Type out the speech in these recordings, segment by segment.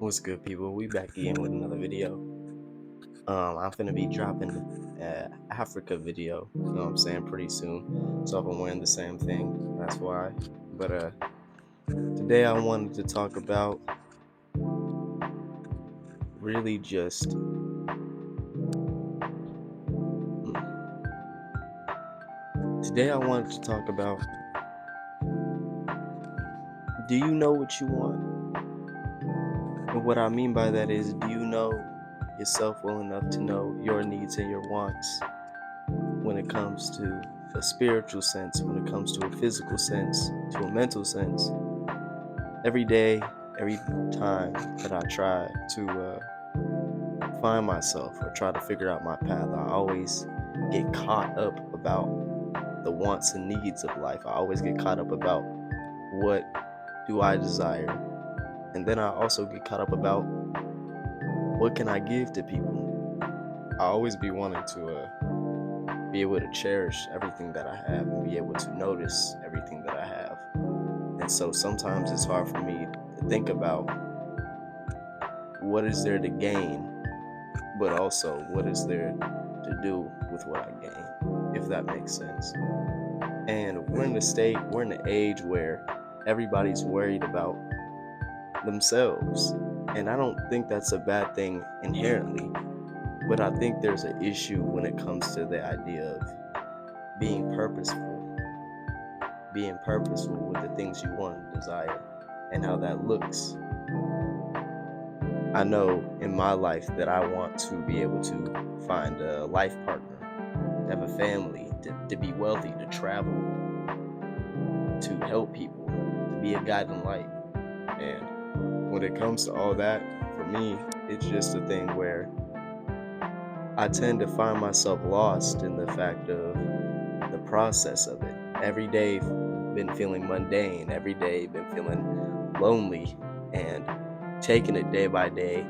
What's good, people? We back again with another video. I'm gonna be dropping Africa video. You know what I'm saying? Pretty soon. So I've been wearing the same thing. That's why. But today I wanted to talk about really just. Today I wanted to talk about. Do you know what you want? And what I mean by that is, do you know yourself well enough to know your needs and your wants? When it comes to a spiritual sense, when it comes to a physical sense, to a mental sense, every day, every time that I try to find myself or try to figure out my path, I always get caught up about the wants and needs of life. I always get caught up about what do I desire. And then I also get caught up about what can I give to people. I always be wanting to be able to cherish everything that I have and be able to notice everything that I have. And so sometimes it's hard for me to think about what is there to gain, but also what is there to do with what I gain, if that makes sense. And we're in the age where everybody's worried about themselves. And I don't think that's a bad thing inherently, but I think there's an issue when it comes to the idea of being purposeful with the things you want and desire and how that looks. I know in my life that I want to be able to find a life partner, to have a family, to be wealthy, to travel, to help people, to be a guiding light. And when it comes to all that, for me, it's just a thing where I tend to find myself lost in the fact of the process of it. Every day been feeling mundane, every day been feeling lonely, and taking it day by day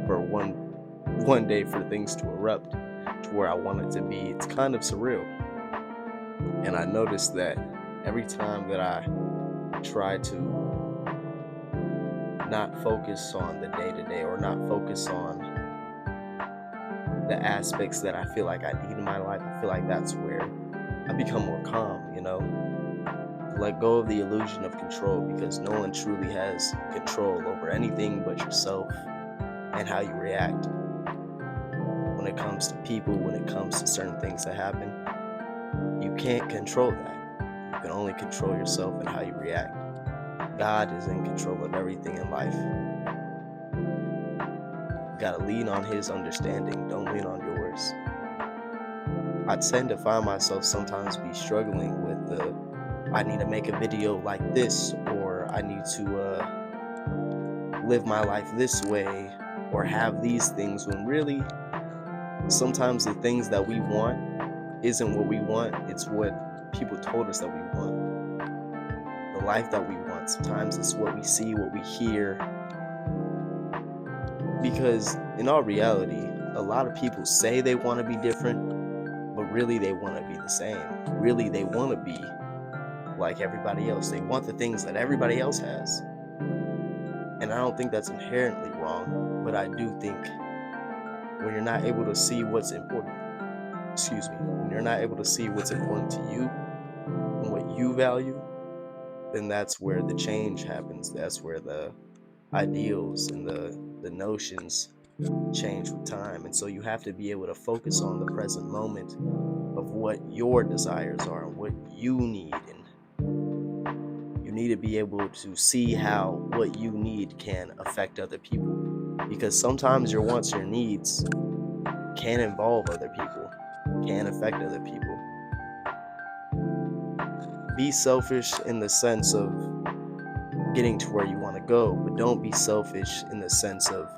for one day for things to erupt to where I want it to be. It's kind of surreal. And I noticed that every time that I try to not focus on the day-to-day or not focus on the aspects that I feel like I need in my life, I feel like that's where I become more calm, let go of the illusion of control, because no one truly has control over anything but yourself and how you react. When it comes to people, when it comes to certain things that happen, you can't control that. You can only control yourself and how you react. God is in control of everything in life. You gotta lean on His understanding, don't lean on yours. I tend to find myself sometimes be struggling with I need to make a video like this, or I need to live my life this way, or have these things, when really sometimes the things that we want isn't what we want, it's what people told us that we want. The life that we want, sometimes it's what we see, what we hear. Because in all reality, a lot of people say they want to be different, but really they want to be the same. Really they want to be like everybody else. They want the things that everybody else has. And I don't think that's inherently wrong, but I do think when you're not able to see what's important, when you're not able to see what's important to you and what you value, then that's where the change happens. That's where the ideals and the notions change with time. And so you have to be able to focus on the present moment of what your desires are and what you need, and you need to be able to see how what you need can affect other people, because sometimes your wants, your needs can involve other people, can affect other people. Be selfish in the sense of getting to where you want to go, but don't be selfish in the sense of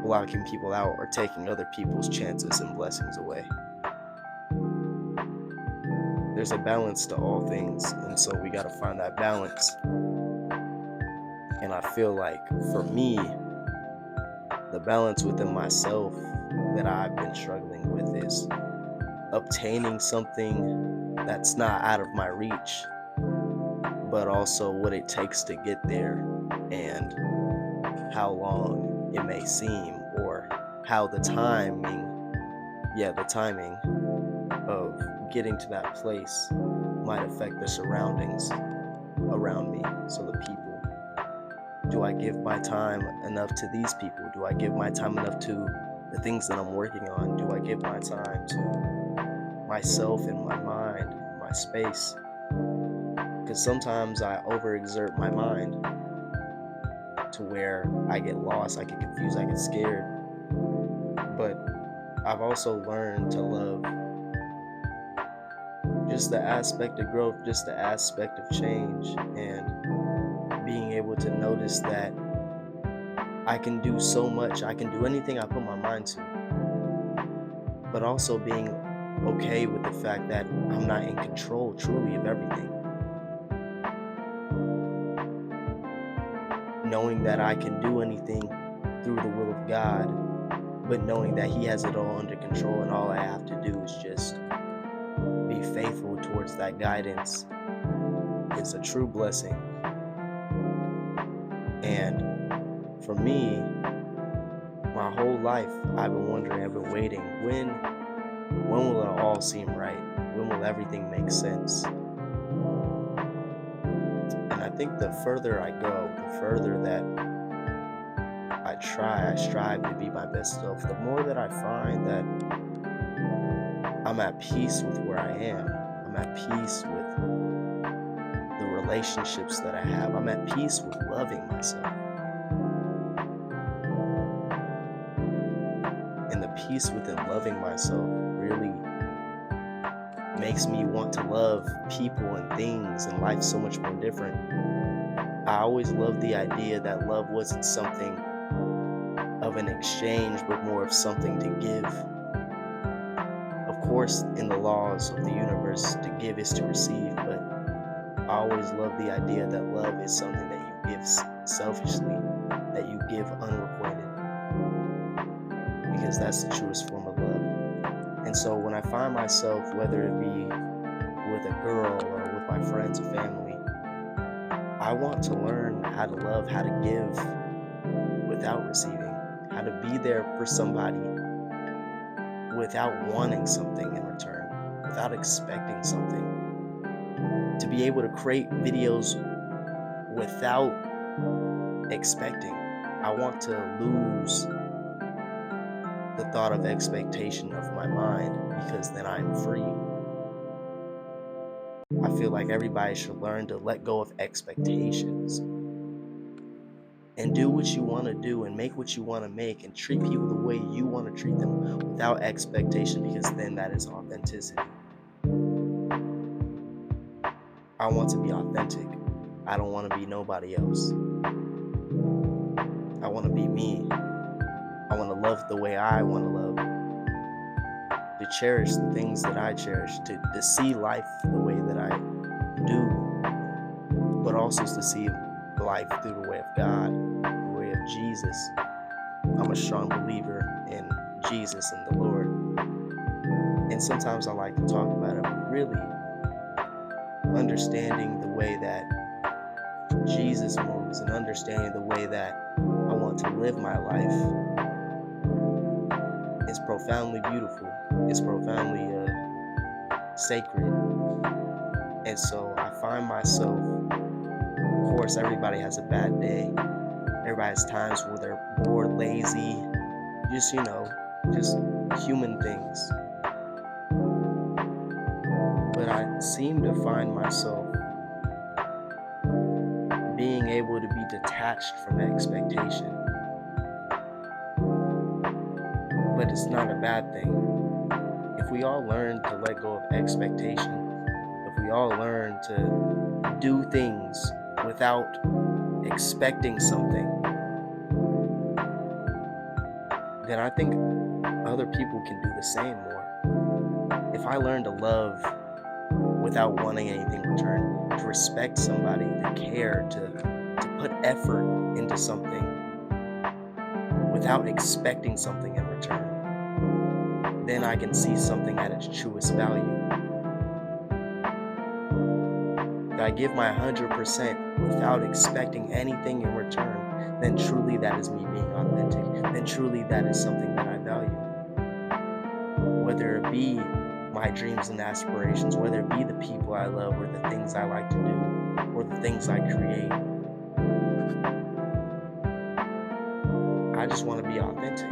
blocking people out or taking other people's chances and blessings away. There's a balance to all things, and so we got to find that balance. And I feel like for me, the balance within myself that I've been struggling with is obtaining something that's not out of my reach, but also what it takes to get there, and how how long it may seem, or how the timing of getting to that place might affect the surroundings around me. So the people. Do I give my time enough to these people? Do I give my time enough to the things that I'm working on? Do I give my time to myself and my mind, my space? Because sometimes I overexert my mind to where I get lost, I get confused, I get scared. But I've also learned to love just the aspect of growth, just the aspect of change, and being able to notice that I can do so much, I can do anything I put my mind to, but also being okay with the fact that I'm not in control truly of everything. Knowing that I can do anything through the will of God, but knowing that He has it all under control, and all I have to do is just be faithful towards that guidance is a true blessing. And for me, my whole life, I've been wondering, I've been waiting, when will it all seem right? When will everything make sense? And I think the further I go, the further that I strive to be my best self, the more that I find that I'm at peace with where I am. I'm at peace with the relationships that I have. I'm at peace with loving myself. And the peace within loving myself really makes me want to love people and things and life so much more different. I always loved the idea that love wasn't something of an exchange, but more of something to give. Of course, in the laws of the universe, to give is to receive, but I always loved the idea that love is something that you give selfishly, that you give unrequited, because that's the truest form of love. And so when I find myself, whether it be with a girl or with my friends or family, I want to learn how to love, how to give without receiving, how to be there for somebody without wanting something in return, without expecting something. To be able to create videos without expecting. I want to lose the thought of expectation of my mind, because then I'm free. I feel like everybody should learn to let go of expectations and do what you want to do and make what you want to make and treat people the way you want to treat them without expectation, because then that is authenticity. I want to be authentic. I don't want to be nobody else. I want to be me. I want to love the way I want to love. To cherish the things that I cherish. To see life the way that I do. But also to see life through the way of God, the way of Jesus. I'm a strong believer in Jesus and the Lord. And sometimes I like to talk about it, but really understanding the way that Jesus moves and understanding the way that I want to live my life is profoundly beautiful. It's profoundly sacred. And so I find myself, of course, everybody has a bad day. Everybody has times where they're bored, lazy, just human things. But I seem to find myself being able to be detached from expectation. But it's not a bad thing. If we all learn to let go of expectation, if we all learn to do things without expecting something, then I think other people can do the same more. If I learn to love without wanting anything in return, to respect somebody, to care, to put effort into something without expecting something in return, then I can see something at its truest value. If I give my 100% without expecting anything in return, then truly that is me being authentic. Then truly that is something that I value. Whether it be my dreams and aspirations, whether it be the people I love or the things I like to do or the things I create, I just want to be authentic.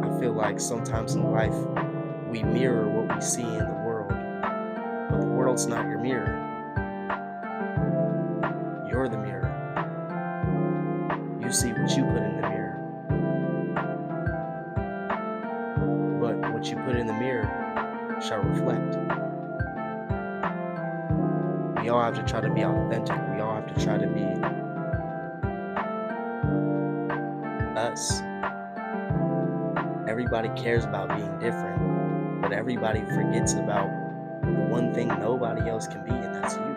I feel like sometimes in life we mirror what we see in the world, but the world's not your mirror. You're the mirror. You see what you put in the mirror. But what you put in the mirror shall reflect. We all have to try to be authentic. We all have to try to be us. Everybody cares about being different, but everybody forgets about the one thing nobody else can be, and that's you.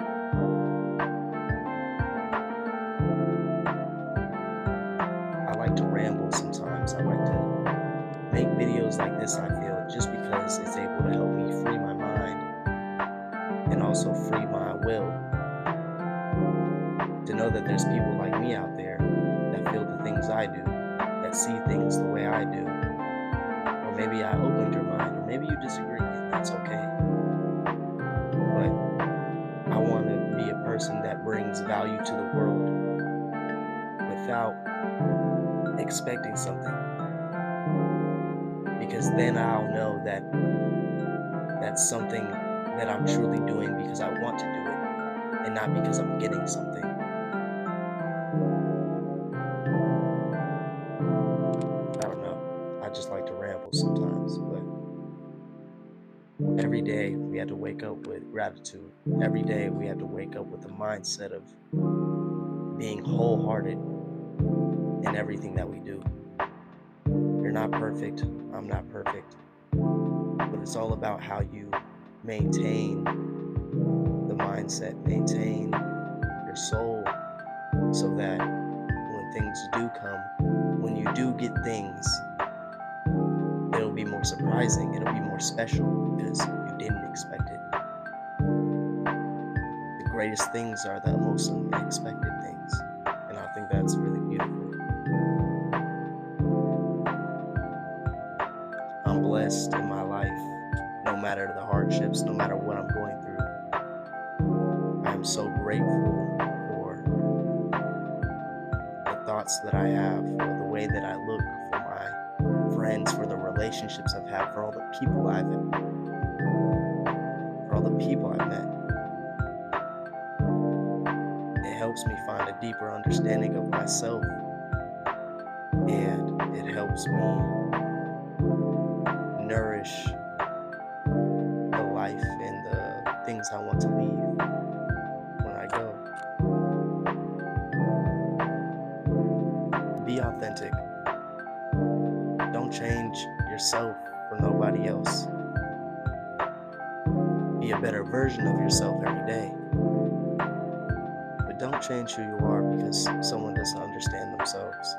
I like to ramble sometimes. I like to make videos like this, I feel, just because it's able to help me free my mind and also free my will. To know that there's people like me out there that feel the things I do, that see things the way I do. Or maybe I opened your mind, or maybe you disagree, and that's okay. But I want to be a person that brings value to the world without expecting something. Because then I'll know that that's something that I'm truly doing because I want to do it, and not because I'm getting something. I don't know. I just like to ramble sometimes, but every day we had to wake up with gratitude. Every day we had to wake up with the mindset of being wholehearted in everything that we do. You're not perfect. I'm not perfect. But it's all about how you maintain the mindset, maintain your soul, so that when things do come, when you do get things, it'll be more surprising, it'll be more special because you didn't expect it. The greatest things are the most unexpected things, and I think that's really beautiful. I'm blessed in my life, no matter the hardships, no matter what I'm going through. I'm so grateful for the thoughts that I have, for the way that I look, for my friends, for the relationships I've had, for all the people I've met, It helps me find a deeper understanding of myself, and it helps me nourish the life and the things I want to leave when I go. Be authentic. Don't change yourself for nobody else. Be a better version of yourself every day. But don't change who you are because someone doesn't understand themselves.